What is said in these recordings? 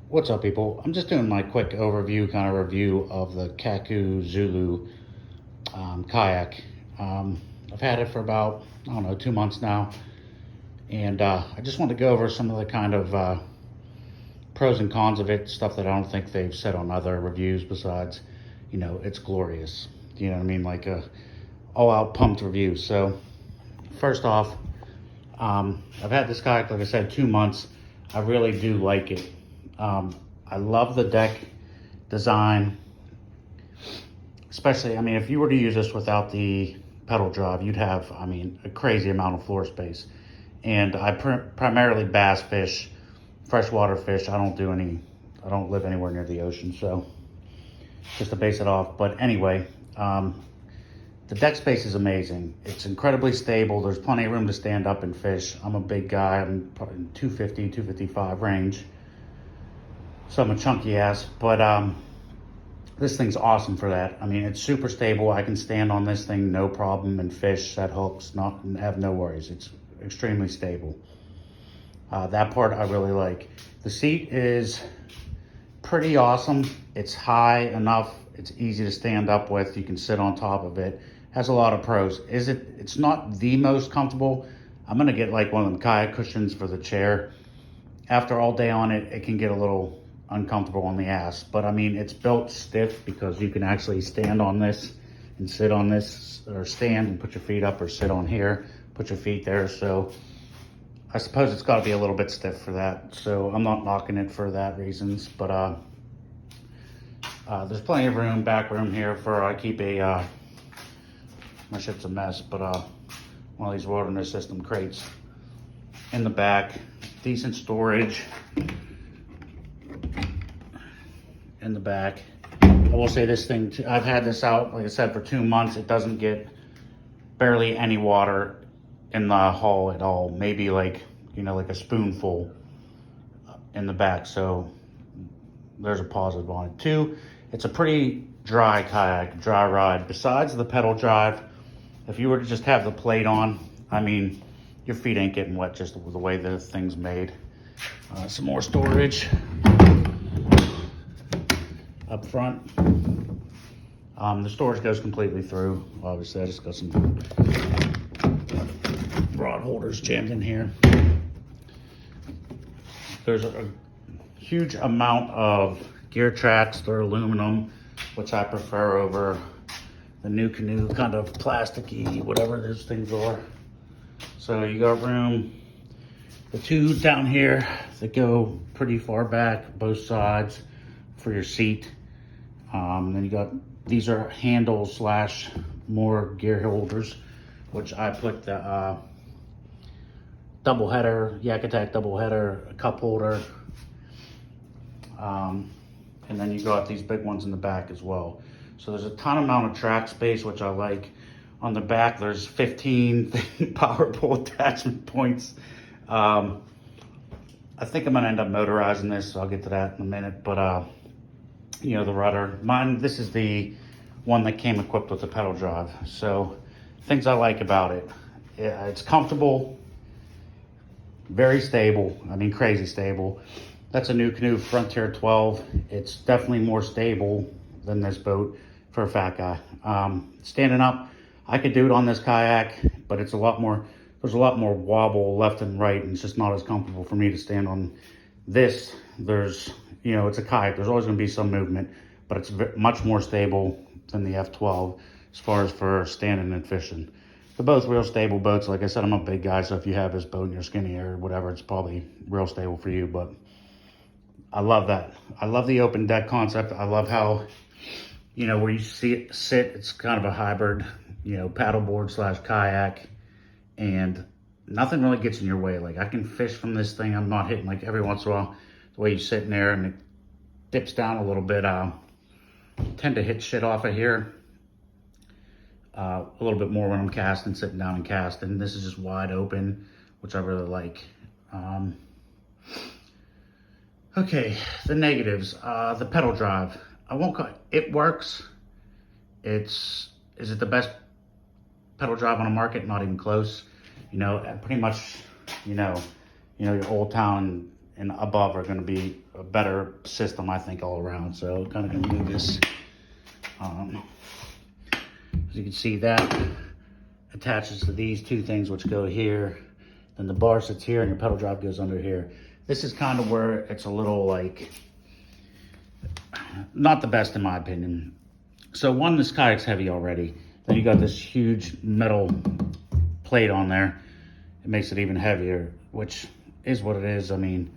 What's up, people? I'm just doing my quick overview, kind of review of the Kaku Zulu kayak. I've had it for about, I don't know, 2 months now. And I just want to go over some of the kind of pros and cons of it, stuff that I don't think they've said on other reviews besides, it's glorious. You know what I mean? Like a all-out pumped review. So first off, I've had this kayak, like I said, 2 months. I really do like it. I love the deck design, especially, if you were to use this without the pedal drive, you'd have, a crazy amount of floor space. And I primarily bass fish, freshwater fish. I don't live anywhere near the ocean, so just to base it off. But anyway, the deck space is amazing. It's incredibly stable. There's plenty of room to stand up and fish. I'm a big guy. I'm probably in 250, 255 range. So I'm a chunky ass, but this thing's awesome for that. It's super stable. I can stand on this thing, no problem, and fish, set hooks, have no worries. It's extremely stable. That part I really like. The seat is pretty awesome. It's high enough. It's easy to stand up with. You can sit on top of it. Has a lot of pros. It's not the most comfortable. I'm gonna get like one of them kayak cushions for the chair. After all day on it, it can get a little uncomfortable on the ass, but it's built stiff because you can actually stand on this and sit on this, or stand and put your feet up, or sit on here, put your feet there. So I suppose it's got to be a little bit stiff for that. So I'm not knocking it for that reasons, but there's plenty of room, back room here for I keep my shit's a mess, but one of these wilderness system crates in the back. Decent storage in the back. I will say this thing, I've had this out, like I said, for 2 months. It doesn't get barely any water in the hull at all. Maybe like a spoonful in the back. So there's a positive on it. Two, it's a pretty dry kayak, dry ride. Besides the pedal drive, if you were to just have the plate on, your feet ain't getting wet just the way the thing's made. Some more storage up front. The storage goes completely through. Obviously, I just got some rod holders jammed in here. There's a huge amount of gear tracks. They're aluminum, which I prefer over the new canoe kind of plasticky, whatever those things are. So you got room. The two down here that go pretty far back, both sides, for your seat. Then you got, these are handles slash more gear holders, which I put the double header, Yak Attack double header, a cup holder. And then you got these big ones in the back as well. So there's a ton amount of track space, which I like. On the back, there's 15 power pole attachment points. I think I'm gonna end up motorizing this, so I'll get to that in a minute. But the rudder, this is the one that came equipped with the pedal drive. So things I like about it, it's comfortable, very stable. Crazy stable. That's a new canoe, Frontier 12. It's definitely more stable than this boat for a fat guy. Standing up, I could do it on this kayak, but there's a lot more wobble left and right, and it's just not as comfortable for me to stand on this. There's, it's a kayak. There's always gonna be some movement, but it's much more stable than the F12 as far as for standing and fishing. They're both real stable boats. Like I said, I'm a big guy, so if you have this boat and you're skinny or whatever, it's probably real stable for you, but I love that. I love the open deck concept. I love how, where you see it sit, it's kind of a hybrid, paddleboard slash kayak, and nothing really gets in your way. Like, I can fish from this thing. I'm not hitting, like, every once in a while, the way you sit in there and it dips down a little bit. Tend to hit shit off of here a little bit more when I'm casting, sitting down and casting. This is just wide open, which I really like. Okay, the negatives. The pedal drive. It works. Is it the best pedal drive on the market? Not even close. Pretty much, your Old Town and above are going to be a better system, I think, all around. So kind of going to move this. As you can see, that attaches to these two things which go here. Then the bar sits here and your pedal drive goes under here. This is kind of where it's a little like, not the best in my opinion. So one, this kayak's heavy already. Then you got this huge metal plate on there. It makes it even heavier, which is what it is. I mean,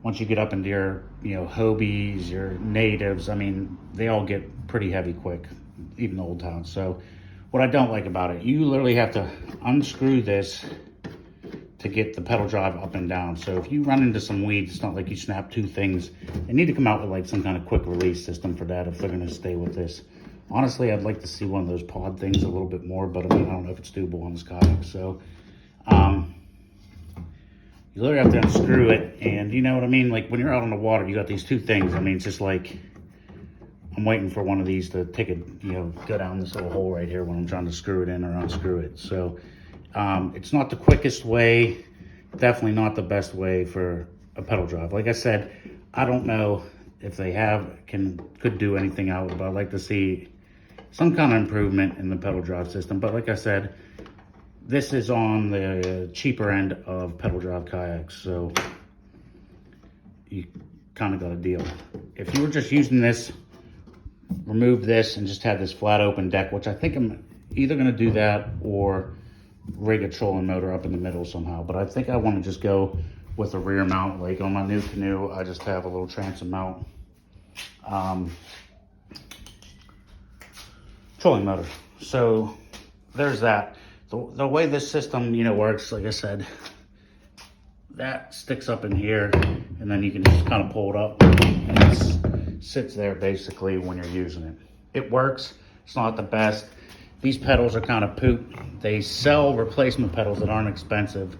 once you get up into your, Hobies, your natives, I mean, they all get pretty heavy quick, even the old towns. So what I don't like about it, you literally have to unscrew this to get the pedal drive up and down. So if you run into some weeds, it's not like you snap two things. They need to come out with like some kind of quick release system for that if they're gonna stay with this. Honestly, I'd like to see one of those pod things a little bit more, but I mean, I don't know if it's doable on this kayak. So, you literally have to unscrew it, and you know what I mean? Like when you're out on the water, you got these two things. I mean, it's just like, I'm waiting for one of these to take a, go down this little hole right here when I'm trying to screw it in or unscrew it. So, it's not the quickest way, definitely not the best way for a pedal drive. Like I said, I don't know if they could do anything out, but I'd like to see some kind of improvement in the pedal drive system. But like I said, this is on the cheaper end of pedal drive kayaks, so you kind of got a deal. If you were just using this, remove this and just have this flat open deck, which I think I'm either going to do that or rig a trolling motor up in the middle somehow. But I think I want to just go with a rear mount. Like on my new canoe, I just have a little transom mount trolling motor. So there's that. The way this system, works, like I said, that sticks up in here, and then you can just kind of pull it up, and it sits there basically when you're using it. It works. It's not the best. These pedals are kind of poop. They sell replacement pedals that aren't expensive.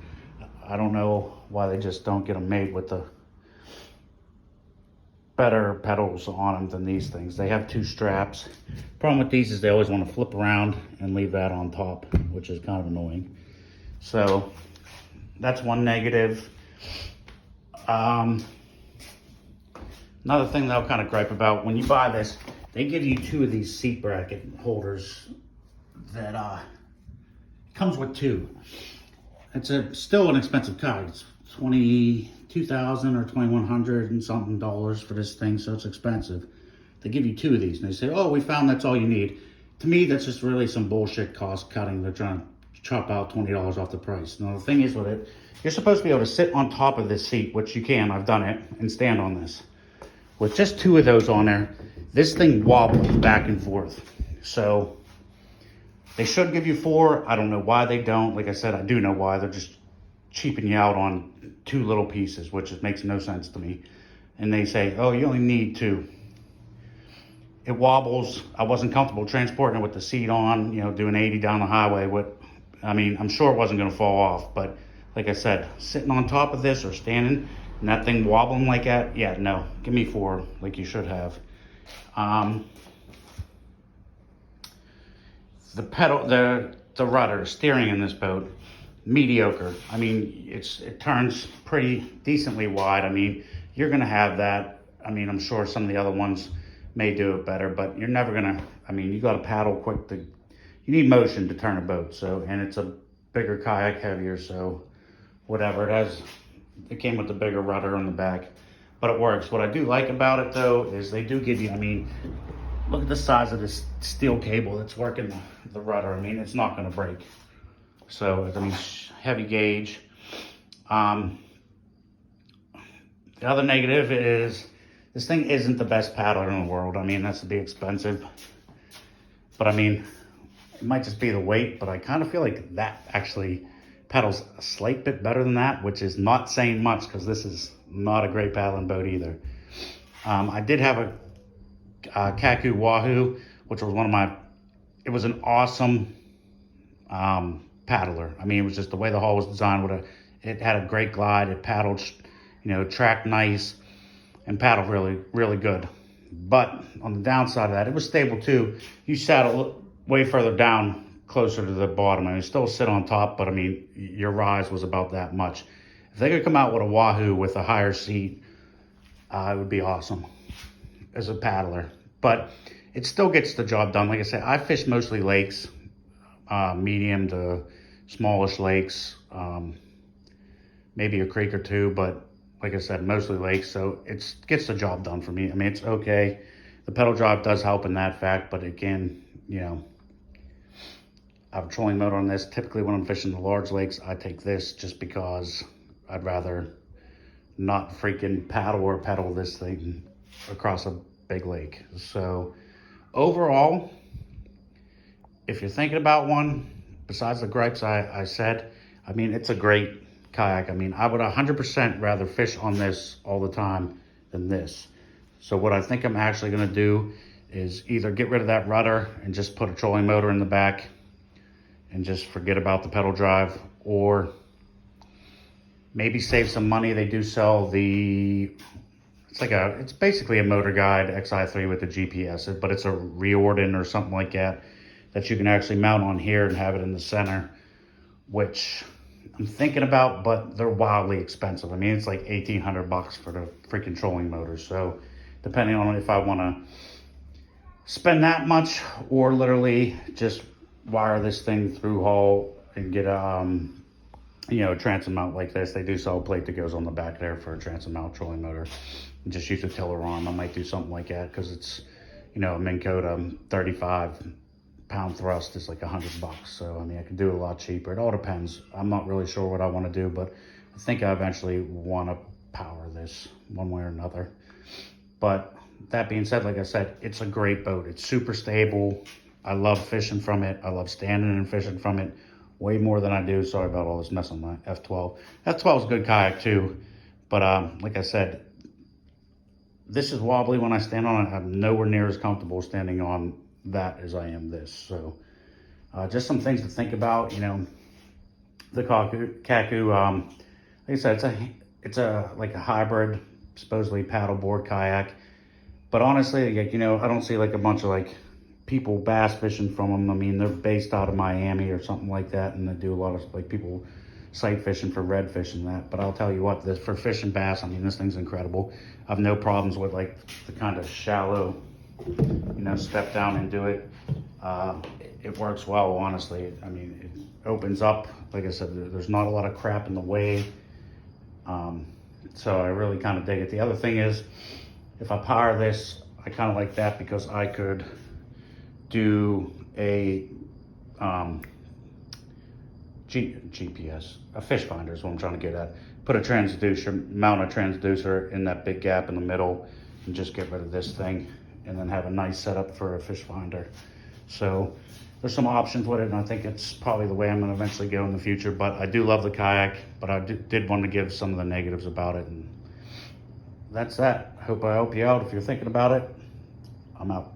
I don't know why they just don't get them made with the better pedals on them than these things. They have two straps. Problem with these is they always want to flip around and leave that on top, which is kind of annoying. So that's one negative. Another thing that I'll kind of gripe about, when you buy this, they give you two of these seat bracket holders that comes with two. It's still an expensive kayak. It's $22,000 or $2,100 and something dollars for this thing, so it's expensive. They give you two of these, and they say, oh, we found that's all you need. To me, that's just really some bullshit cost cutting. They're trying to chop out $20 off the price. Now, the thing is with it, you're supposed to be able to sit on top of this seat, which you can, I've done it, and stand on this. With just two of those on there, this thing wobbles back and forth. So they should give you four. I don't know why they don't. Like I said, I do know why. They're just cheaping you out on two little pieces, which makes no sense to me. And they say, oh, you only need two. It wobbles. I wasn't comfortable transporting it with the seat on, doing 80 down the highway. I'm sure it wasn't going to fall off, but like I said, sitting on top of this or standing and that thing wobbling like that, yeah, no, give me four like you should have. The pedal, the rudder, steering in this boat, mediocre. I mean, it turns pretty decently wide. I mean, you're gonna have that. I mean, I'm sure some of the other ones may do it better, but you're never gonna, you gotta paddle quick you need motion to turn a boat. So, and it's a bigger kayak, heavier, so whatever. It came with the bigger rudder on the back, but it works. What I do like about it though, is they do give you, look at the size of this steel cable that's working the rudder. It's not gonna break. So, heavy gauge. The other negative is this thing isn't the best paddler in the world. That's to be expensive. But it might just be the weight, but I kind of feel like that actually paddles a slight bit better than that, which is not saying much because this is not a great paddling boat either. I did have a Kaku Wahoo, which was it was an awesome paddler. It was just the way the hull was designed. It had a great glide. It paddled, tracked nice, and paddled really, really good. But on the downside of that, it was stable too. You sat way further down, closer to the bottom. Still sit on top, but your rise was about that much. If they could come out with a Wahoo with a higher seat, it would be awesome as a paddler. But it still gets the job done. Like I said, I fish mostly lakes, medium to smallish lakes, maybe a creek or two, but like I said, mostly lakes, so it gets the job done for me. I mean, it's okay. The pedal drive does help in that fact, but again, you know, I have a trolling motor on this. Typically when I'm fishing the large lakes, I take this just because I'd rather not freaking pedal this thing across a big lake. So overall, if you're thinking about one, besides the gripes I said, I mean, it's a great kayak. I mean, I would 100% rather fish on this all the time than this. So what I think I'm actually gonna do is either get rid of that rudder and just put a trolling motor in the back and just forget about the pedal drive, or maybe save some money. They do sell it's basically a Motor Guide XI3 with the GPS, but it's a Riordan or something like that you can actually mount on here and have it in the center, which I'm thinking about, but they're wildly expensive. I mean, it's like 1,800 bucks for the freaking trolling motor. So depending on if I want to spend that much or literally just wire this thing through hull and get a transom mount like this. They do sell a plate that goes on the back there for a transom mount trolling motor. And just use a tiller arm. I might do something like that because it's, a Minn Kota 35-pound thrust is like 100 bucks. So, I mean, I could do it a lot cheaper. It all depends. I'm not really sure what I want to do, but I think I eventually want to power this one way or another. But that being said, like I said, it's a great boat. It's super stable. I love fishing from it. I love standing and fishing from it way more than I do. Sorry about all this mess on my F12. F12 is a good kayak too. But like I said, this is wobbly when I stand on it. I'm nowhere near as comfortable standing on that as I am this. So just some things to think about. The Kaku, like I said, it's like a hybrid, supposedly paddleboard kayak. But honestly, I don't see like a bunch of like people bass fishing from them. I mean, they're based out of Miami or something like that, and they do a lot of like people sight fishing for redfish and that. But I'll tell you what, for fishing bass, I mean, this thing's incredible. I have no problems with like the kind of shallow, step down and do it. It works well, honestly. I mean, it opens up. Like I said, there's not a lot of crap in the way. So I really kind of dig it. The other thing is, if I power this, I kind of like that because I could do a GPS, a fish finder is what I'm trying to get at. Put a transducer, mount a transducer in that big gap in the middle and just get rid of this thing and then have a nice setup for a fish finder. So there's some options with it, and I think it's probably the way I'm gonna eventually go in the future. But I do love the kayak, but I did want to give some of the negatives about it, and that's that. I hope I help you out. If you're thinking about it, I'm out.